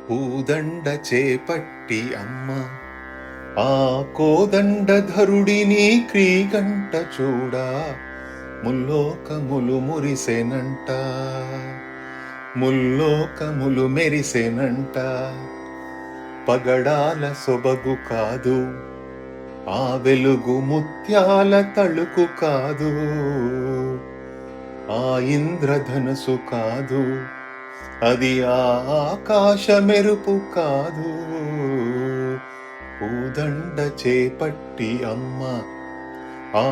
పూదండ చేపట్టి అమ్మ ఆ కోదండధరుడిని క్రీగంట చూడా ముల్లోకములు మురిసెనంట, ముల్లోకములు మెరిసెనంట. పగడాల సొబగు కాదు, ఆ వెలుగు ముత్యాల తళుకు కాదు, ఆ ఇంద్రధనుసు కాదు, అది ఆకాశ మెరుపు కాదు. పూదండ చేపట్టి అమ్మ ఆ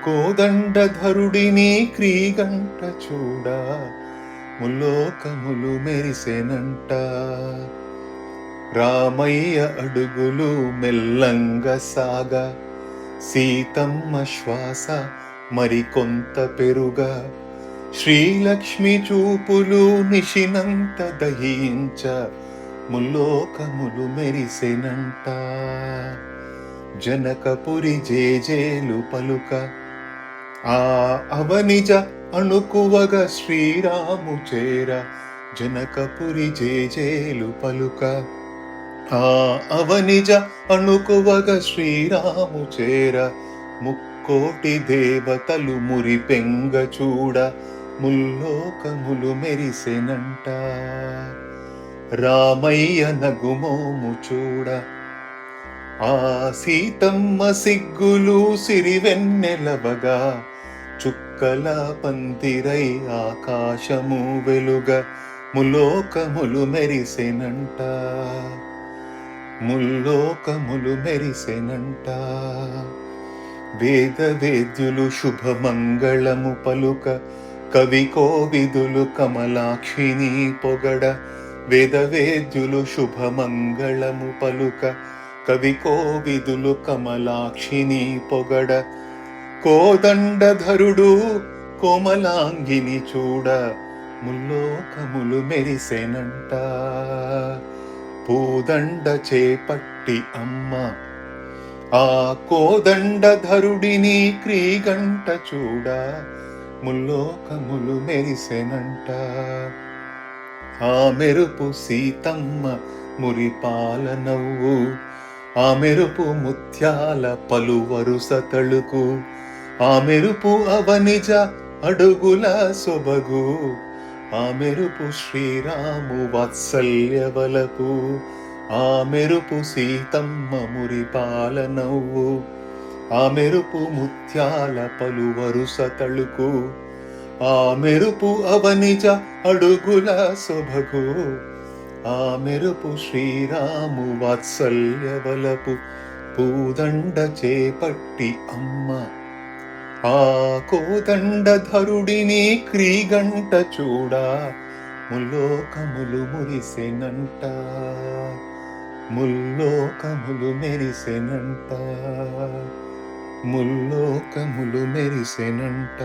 కోదండధరుడిని క్రీగంట చూడా ముల్లోకములు మెరిసెనంట. రామయ్య అడుగులు మెల్లంగా సాగా, సీతమ్మ శ్వాస మరికొంత పెరుగా, శ్రీలక్ష్మి చూపులు నిశినంత దహించ ముల్లోకములు మెరిసెనంట. జనకపురి జేజేలు పలుక, ఆ అవనిజ అణుకువగ శ్రీరాము చేర. జనకపురి జేజేలు పలుక, ఆ అవనిజ అణుకువగ శ్రీరాము చేర. ముక్కోటి దేవతలు మురిపెంగ చూడ ముల్లోకములు మెరిసెనంట. రామయ్య నగుమోము చూడ, ఆ సీతమ్మ సిగ్గులు సిరివెన్నెలవగా. చుక్కల పందిరై ఆకాశము వెలుగ ముల్లోకములు మెరిసెనంట, ముల్లోకములు మెరిసెనంట. వేద వేద్యులు శుభమంగళము పలుక, కవి కోవిదులు కమలాక్షిని పొగడ. వేద వేద్యులు శుభమంగళము పలుక, కవి కోవిదులు కమలాక్షిని పొగడ. కోదండధరుడు కోమలాంగిని చూడ ముల్లోకములు మెరిసెనంట. పూదండ చేపట్టి అమ్మ ఆ కోదండధరుడిని క్రీగంట చూడ ముల్లోకములు మెరిసెనంట. ఆ మెరుపు సీతమ్మ మురిపాల నవ్వు, ఆ మెరుపు ముత్యాల పలు వరుస తళుకు, ఆ మెరుపు అవనిజ అడుగుల సొబగు, ఆ మెరుపు శ్రీరాము వాత్సల్యవలపు. ఆ మెరుపు సీతమ్మ మురిపాల నవ్వు, ఆ మెరుపు ముత్యాల పలు వరుస తళుకు, ఆ మెరుపు అవనిజ అడుగుల సొబగు, ఆ మెరుపు శ్రీరాము వాత్సల్యవలపు. పూదండ చేపట్టి అమ్మ ఆ కోదండధరుడిని క్రీగంట చూడా ముల్లోకములు మురిసెనంట, ముల్లోకములు మెరిసెనంట, ముల్లోకములు మెరిసెనంట.